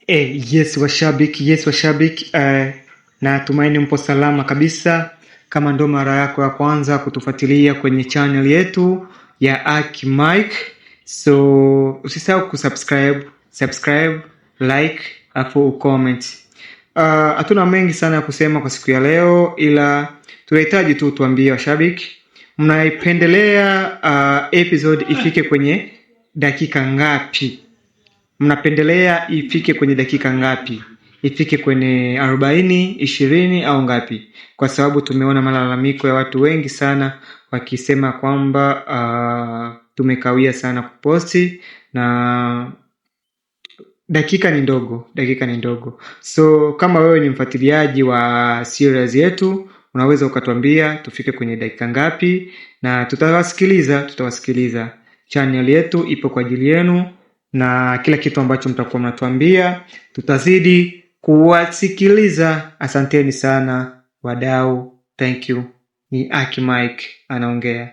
Yes washabiki, na tumaini mpo salama kabisa. Kama ndo mara yako ya kwanza kutufuatilia kwenye channel yetu ya Aki Mike, so usisahau subscribe, like, afu comment. Hatuna mengi sana ya kusema kwa siku ya leo, ila tunahitaji tu tuambie washabiki mnaipendelea episode ifike kwenye dakika ngapi? Mnapendelea ifike kwenye dakika ngapi? Ifike kwenye 40, 20 au ngapi? Kwa sababu tumeona malalamiko ya watu wengi sana wakisema kwamba tumekawia sana kuposti na dakika ni ndogo. So kama wewe ni mfuatiliaji wa series yetu, unaweza ukatuambia tufike kwenye dakika ngapi, na tutawasikiliza. Channel yetu ipo kwa ajili yenu, na kila kitu ambacho mtakuwa mnatuambia tutazidi kuwasikiliza. Asanteni sana wadau, thank you. Ni Aki Mike anaongea.